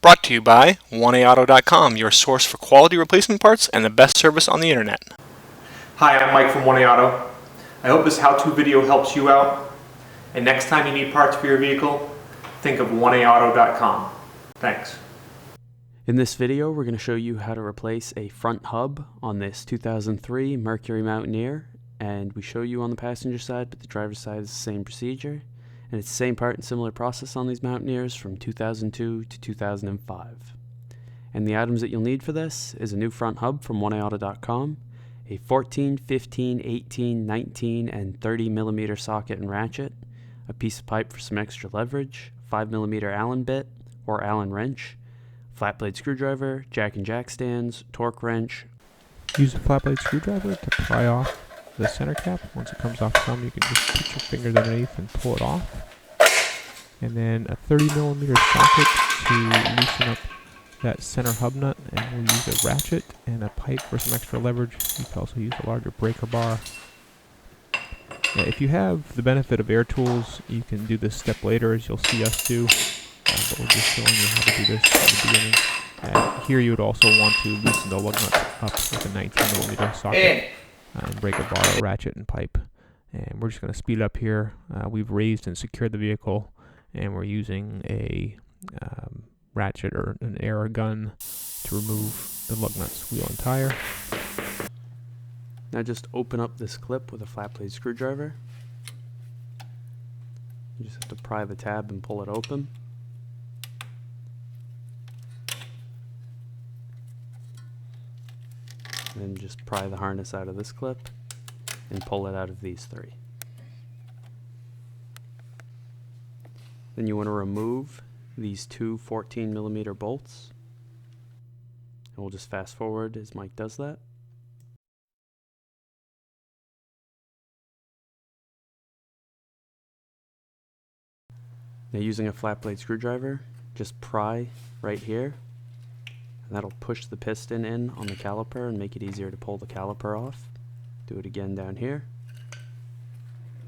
Brought to you by 1AAuto.com, your source for quality replacement parts and the best service on the internet. Hi, I'm Mike from 1AAuto. I hope this how-to video helps you out. And next time you need parts for your vehicle, think of 1AAuto.com. Thanks. In this video, we're going to show you how to replace a front hub on this 2003 Mercury Mountaineer. And we show you on the passenger side, but the driver's side is the same procedure. And it's the same part and similar process on these Mountaineers from 2002 to 2005. And the items that you'll need for this is a new front hub from 1AAuto.com, a 14, 15, 18, 19, and 30 millimeter socket and ratchet, a piece of pipe for some extra leverage, 5 millimeter Allen bit or Allen wrench, flat blade screwdriver, jack and jack stands, torque wrench. Use a flat blade screwdriver to pry off the center cap. Once it comes off some, you can just put your fingers underneath and pull it off. And then a 30 millimeter socket to loosen up that center hub nut, and we'll use a ratchet and a pipe for some extra leverage. You can also use a larger breaker bar. Now, if you have the benefit of air tools, you can do this step later, as you'll see us do. But we're just showing you how to do this in the beginning. And here you would also want to loosen the lug nut up with a 19 millimeter socket. And breaker bar, ratchet, and pipe. And we're just going to speed it up here. We've raised and secured the vehicle, and we're using a ratchet or an air gun to remove the lug nuts, wheel and tire. Now just open up this clip with a flat blade screwdriver. You just have to pry the tab and pull it open. Then just pry the harness out of this clip and pull it out of these three. Then you want to remove these two 14 millimeter bolts. And we'll just fast forward as Mike does that. Now using a flat blade screwdriver, just pry right here. And that'll push the piston in on the caliper and make it easier to pull the caliper off. Do it again down here.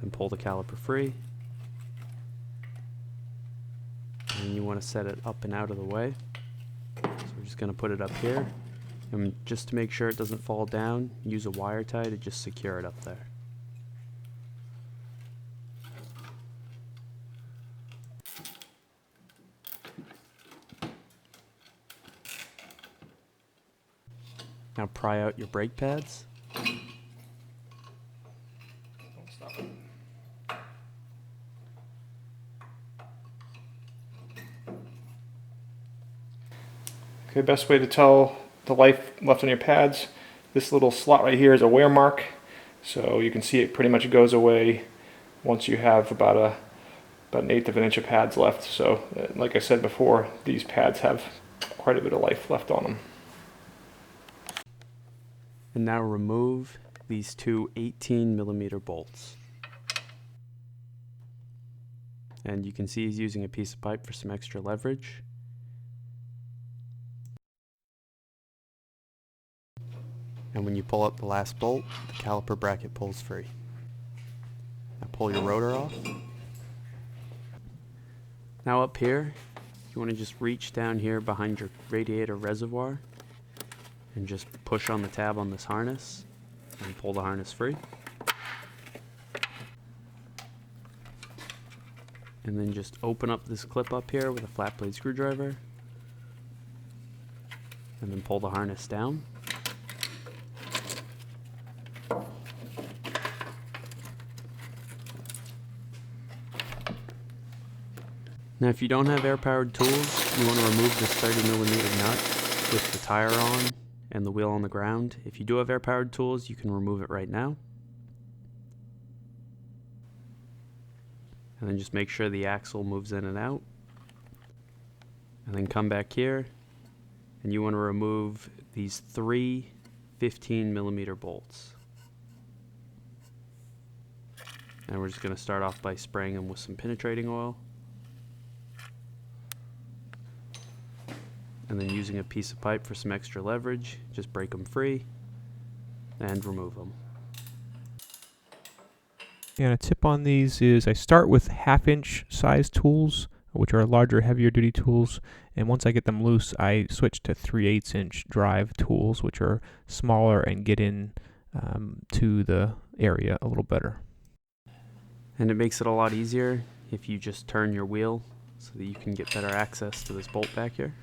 And pull the caliper free. And you want to set it up and out of the way. So we're just going to put it up here. And just to make sure it doesn't fall down, use a wire tie to just secure it up there. Now pry out your brake pads. Okay, best way to tell the life left on your pads, this little slot right here is a wear mark. So you can see it pretty much goes away once you have about an eighth of an inch of pads left. So like I said before, these pads have quite a bit of life left on them. And now remove these two 18 millimeter bolts. And you can see he's using a piece of pipe for some extra leverage. And when you pull up the last bolt, the caliper bracket pulls free. Now pull your rotor off. Now up here, you want to just reach down here behind your radiator reservoir and just push on the tab on this harness and pull the harness free. And then just open up this clip up here with a flat blade screwdriver and then pull the harness down. Now if you don't have air-powered tools, you want to remove this 30 millimeter nut with the tire on and the wheel on the ground. If you do have air-powered tools, you can remove it right now. And then just make sure the axle moves in and out. And then come back here, and you want to remove these three 15 millimeter bolts. And we're just going to start off by spraying them with some penetrating oil. And then using a piece of pipe for some extra leverage, just break them free and remove them. And a tip on these is I start with 1/2 inch size tools, which are larger, heavier duty tools, And once I get them loose, I switch to 3/8 inch drive tools, which are smaller and get in to the area a little better. And it makes it a lot easier if you just turn your wheel so that you can get better access to this bolt back here.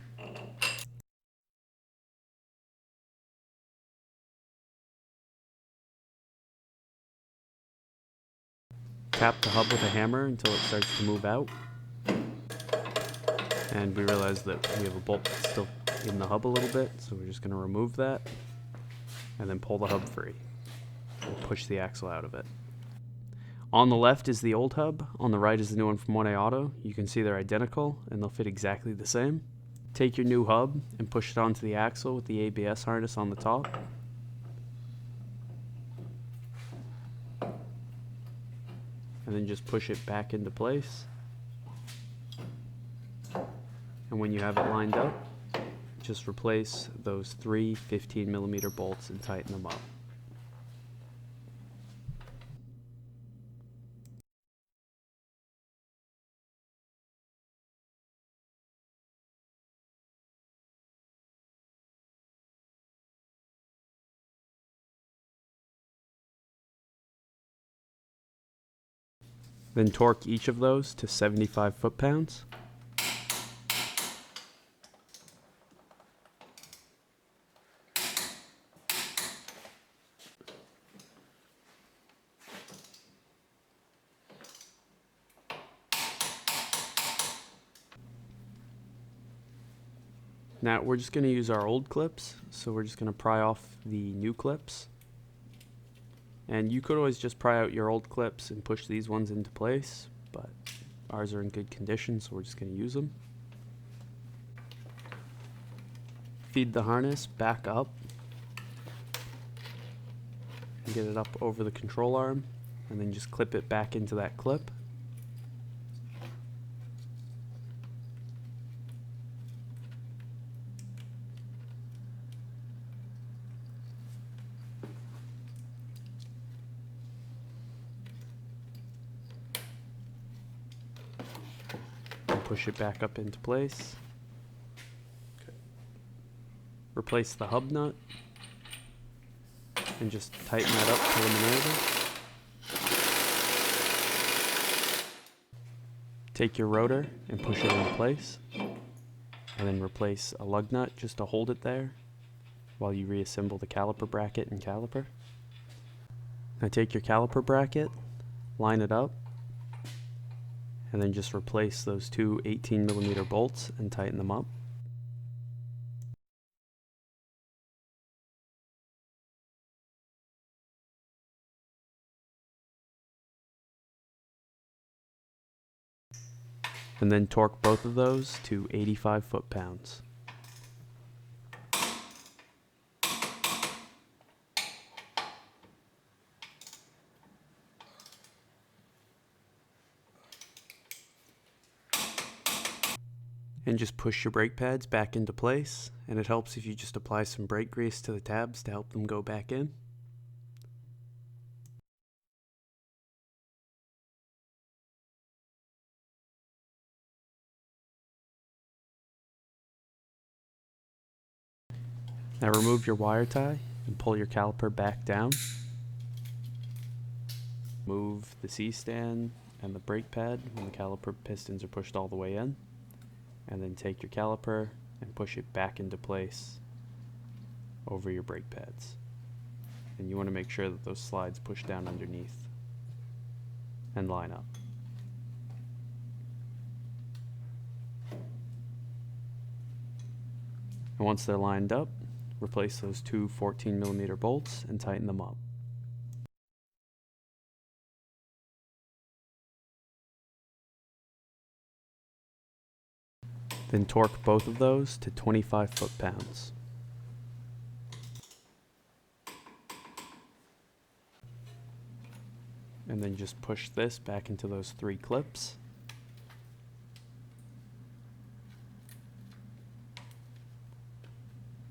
Tap the hub with a hammer until it starts to move out. And we realize that we have a bolt that's still in the hub a little bit, so we're just going to remove that and then pull the hub free and push the axle out of it. On the left is the old hub, on the right is the new one from 1A Auto. You can see they're identical and they'll fit exactly the same. Take your new hub and push it onto the axle with the ABS harness on the top. And then just push it back into place. And when you have it lined up, just replace those 3 15mm bolts and tighten them up. Then torque each of those to 75 foot-pounds. Now we're just going to use our old clips, so we're just going to pry off the new clips. And you could always just pry out your old clips and push these ones into place, but ours are in good condition, so we're just going to use them. Feed the harness back up and get it up over the control arm, and then just clip it back into that clip. Push it back up into place. Okay. Replace the hub nut and just tighten that up preliminarily. Take your rotor and push it into place, and then replace a lug nut just to hold it there while you reassemble the caliper bracket and caliper. Now take your caliper bracket, line it up, and then just replace those 2 18mm bolts and tighten them up. And then torque both of those to 85 foot-pounds. And just push your brake pads back into place, and it helps if you just apply some brake grease to the tabs to help them go back in. Now remove your wire tie and pull your caliper back down. Move the C-stand and the brake pad when the caliper pistons are pushed all the way in. And then take your caliper and push it back into place over your brake pads. And you want to make sure that those slides push down underneath and line up. And once they're lined up, replace those 2 14mm bolts and tighten them up. Then torque both of those to 25 foot-pounds. And then just push this back into those 3 clips.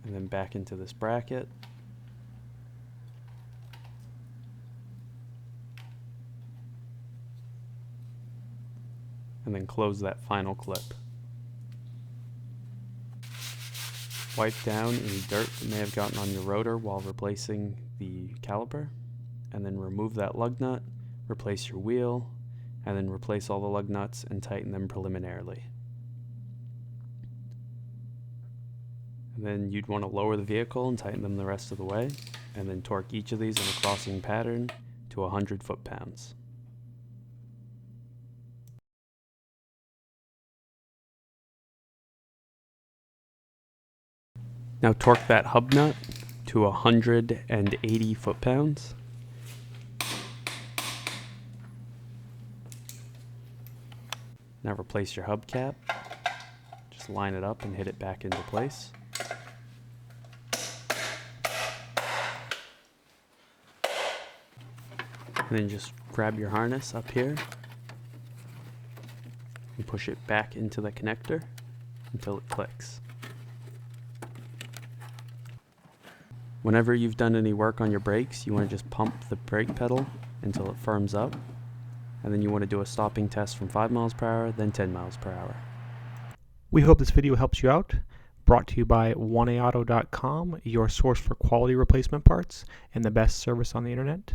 And then back into this bracket. And then close that final clip. wipe down any dirt that may have gotten on your rotor while replacing the caliper, and then remove that lug nut, replace your wheel, and then replace all the lug nuts and tighten them preliminarily. And then you'd want to lower the vehicle and tighten them the rest of the way, and then torque each of these in a crossing pattern to 100 foot-pounds. Now torque that hub nut to 180 foot-pounds. Now replace your hubcap. Just line it up and hit it back into place. And then just grab your harness up here and push it back into the connector until it clicks. Whenever you've done any work on your brakes, you want to just pump the brake pedal until it firms up. And then you want to do a stopping test from 5 miles per hour, then 10 miles per hour. We hope this video helps you out. Brought to you by 1AAuto.com, your source for quality replacement parts and the best service on the internet.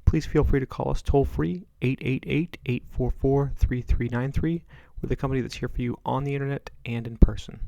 Please feel free to call us toll-free, 888-844-3393. We're the company that's here for you on the internet and in person.